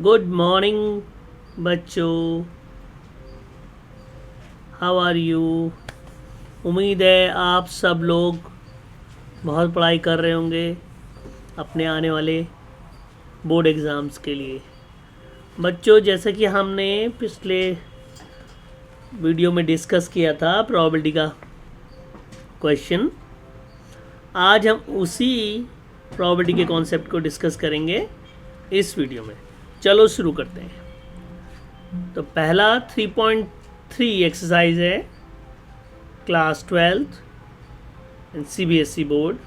Good morning बच्चों, how are you. उम्मीद है आप सब लोग बहुत पढ़ाई कर रहे होंगे अपने आने वाले बोर्ड एग्ज़ाम्स के लिए। बच्चों, जैसा कि हमने पिछले वीडियो में डिस्कस किया था प्रोबेबिलिटी का क्वेश्चन, आज हम उसी प्रोबेबिलिटी के कॉन्सेप्ट को डिस्कस करेंगे इस वीडियो में। चलो शुरू करते हैं। तो पहला 3.3 एक्सरसाइज है class 12th and CBSE board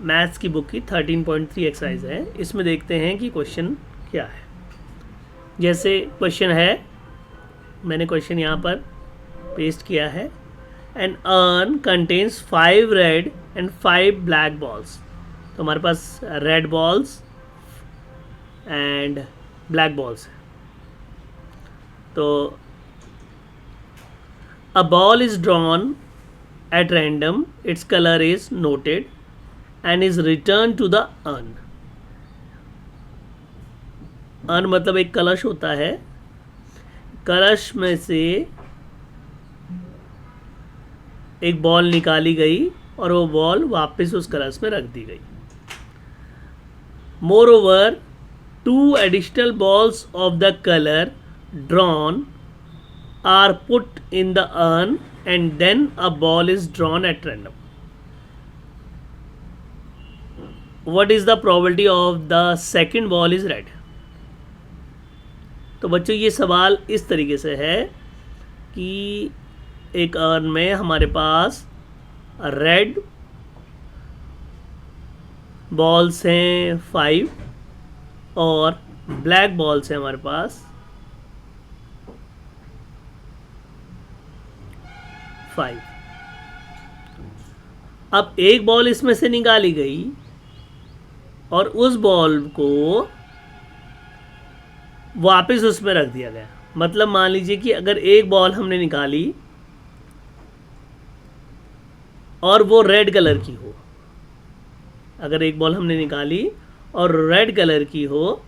maths की बुक की 13.3 एक्सरसाइज है। इसमें देखते हैं कि क्वेश्चन क्या है। जैसे क्वेश्चन है, मैंने क्वेश्चन यहाँ पर पेस्ट किया है। An urn contains 5 red and 5 black balls. तो हमारे पास red balls and black balls है। तो a ball is drawn at random, its colour is noted and is return to the urn. Urn मतलब एक कलश होता है। कलश में से एक बॉल निकाली गई और वो बॉल वापस उस कलश में रख दी गई। Moreover 2 additional balls of the color drawn are put in the urn and then a ball is drawn at random. What is the probability of the second ball is red? तो बच्चों, ये सवाल इस तरीके से है कि एक अर्न में हमारे पास रेड बॉल्स हैं 5 और ब्लैक बॉल्स हैं हमारे पास 5। अब एक बॉल इसमें से निकाली गई और उस बॉल को वापस उसमें रख दिया गया। मतलब मान लीजिए कि अगर एक बॉल हमने निकाली और वो रेड कलर की हो, अगर एक बॉल हमने निकाली और रेड कलर की हो,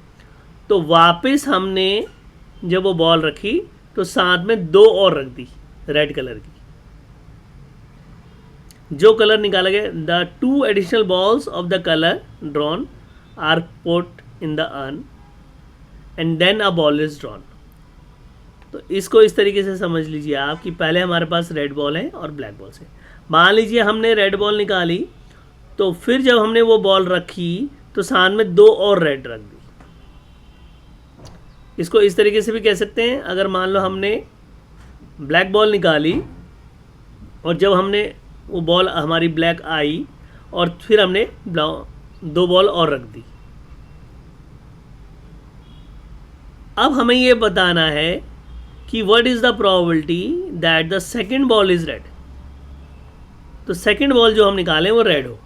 तो वापस हमने जब वो बॉल रखी तो साथ में 2 और रख दी रेड कलर की। जो कलर निकाला गया, the 2 additional balls of the colour drawn are put in the urn and then a ball is drawn. तो इसको इस तरीके से समझ लीजिए आप कि पहले हमारे पास रेड बॉल है और ब्लैक बॉल्स है। मान लीजिए हमने रेड बॉल निकाली, तो फिर जब हमने वो बॉल रखी तो साथ में 2 और रेड रख दी। इसको इस तरीके से भी कह सकते हैं, अगर मान लो हमने ब्लैक बॉल निकाली और जब हमने वो बॉल हमारी ब्लैक आई और फिर हमने 2 बॉल और रख दी। अब हमें ये बताना है कि what is the probability that the second ball is red. तो सेकंड बॉल जो हम निकालें वो रेड हो।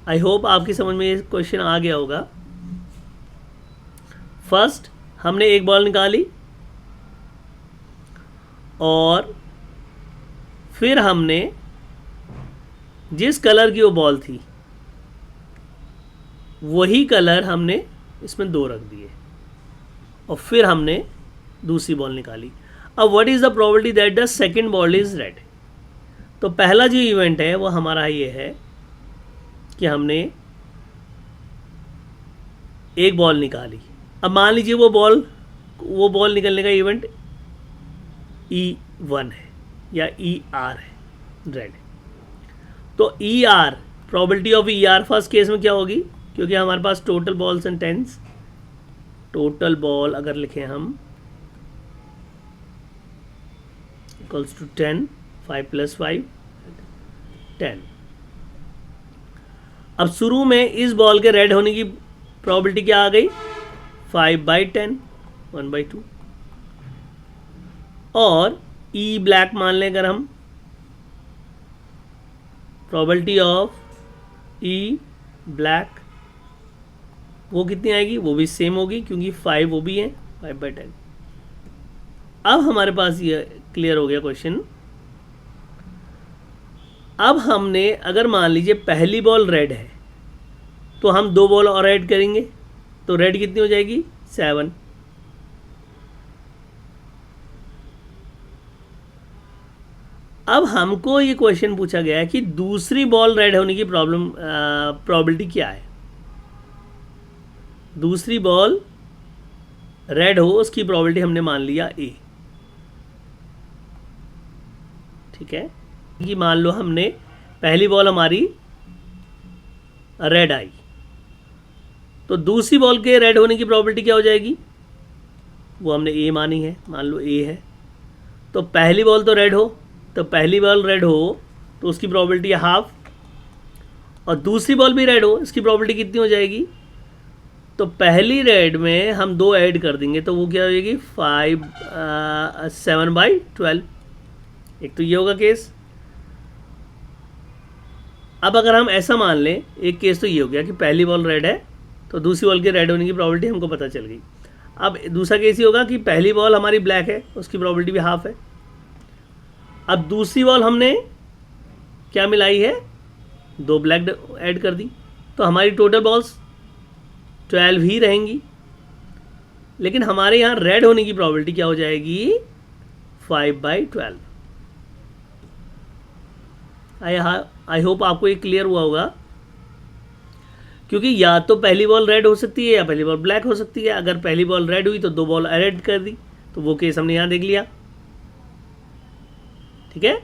आई होप आपकी समझ में ये क्वेश्चन आ गया होगा। फर्स्ट हमने एक बॉल निकाली और फिर हमने जिस कलर की वो बॉल थी वही कलर हमने इसमें 2 रख दिए और फिर हमने दूसरी बॉल निकाली। अब what is the probability that the second ball is red. तो पहला जो इवेंट है वो हमारा ये है कि हमने एक बॉल निकाली। अब मान लीजिए वो बॉल निकलने का इवेंट E1 है या ER है, रेड। तो ER, probability of ER first case में क्या होगी, क्योंकि हमारे पास total balls and tens, total ball अगर लिखें हम इक्वल्स टू 10, 5 + 5 10। अब शुरू में इस बॉल के रेड होने की प्रोबेबिलिटी क्या आ गई, 5/10, 1/2। और E ब्लैक मान लें अगर हम, प्रोबेबिलिटी ऑफ E ब्लैक वो कितनी आएगी, वो भी सेम होगी क्योंकि 5 वो भी है, 5/10। अब हमारे पास ये क्लियर हो गया क्वेश्चन। अब हमने अगर मान लीजिए पहली बॉल रेड है तो हम 2 बॉल और ऐड करेंगे, तो रेड कितनी हो जाएगी 7। अब हमको ये क्वेश्चन पूछा गया है कि दूसरी बॉल रेड होने की प्रोबेबिलिटी क्या है। दूसरी बॉल रेड हो उसकी प्रोबेबिलिटी हमने मान लिया ए। ठीक है, कि मान लो हमने पहली बॉल हमारी रेड आई, तो दूसरी बॉल के रेड होने की प्रोबेबिलिटी क्या हो जाएगी, वो हमने ए मानी है, मान लो ए है। तो पहली बॉल तो रेड हो, तो पहली बॉल रेड हो तो उसकी प्रोबेबिलिटी है हाफ, और दूसरी बॉल भी रेड हो, इसकी प्रोबेबिलिटी कितनी हो जाएगी, तो पहली रेड में हम 2 ऐड कर देंगे तो वो क्या हो जाएगी 7/12। एक तो ये होगा केस। अब अगर हम ऐसा मान लें, एक केस तो ये हो गया कि पहली बॉल रेड है तो दूसरी बॉल के रेड होने की प्रोबेबिलिटी हमको पता चल गई। अब दूसरा केस ये होगा कि पहली बॉल हमारी ब्लैक है, उसकी प्रोबेबिलिटी भी हाफ है। अब दूसरी बॉल हमने क्या मिलाई है, 2 ब्लैक ऐड कर दी, तो हमारी टोटल बॉल्स 12 ही रहेंगी, लेकिन हमारे यहाँ रेड होने की प्रोबेबिलिटी क्या हो जाएगी 5/12। आई होप आपको ये क्लियर हुआ होगा, क्योंकि या तो पहली बॉल रेड हो सकती है या पहली बॉल ब्लैक हो सकती है। अगर पहली बॉल रेड हुई तो 2 बॉल ऐड कर दी, तो वो केस हमने यहाँ देख लिया। ठीक है,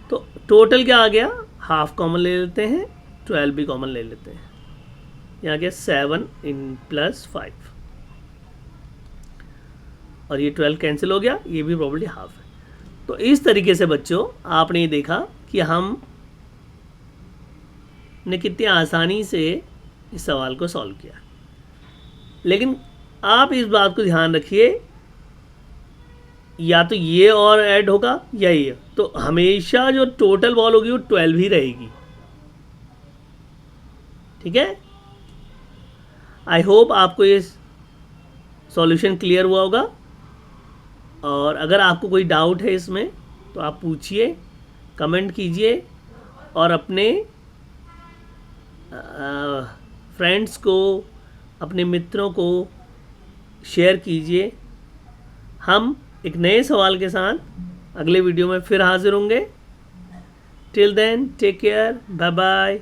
तो टोटल क्या आ गया, हाफ कॉमन ले लेते हैं, 12 भी कॉमन ले लेते हैं, यहाँ गया 7 + 5, और ये 12 कैंसिल हो गया, ये भी प्रोबेबिलिटी हाफ है। तो इस तरीके से बच्चों आपने ये देखा कि हम ने कितनी आसानी से इस सवाल को सॉल्व किया। लेकिन आप इस बात को ध्यान रखिए, या तो ये और ऐड होगा या ये, तो हमेशा जो टोटल बॉल होगी वो 12 ही रहेगी। ठीक है, आई होप आपको ये सॉल्यूशन क्लियर हुआ होगा, और अगर आपको कोई डाउट है इसमें तो आप पूछिए, कमेंट कीजिए, और अपने फ्रेंड्स को, अपने मित्रों को शेयर कीजिए। हम एक नए सवाल के साथ अगले वीडियो में फिर हाजिर होंगे। Till then take care, bye bye.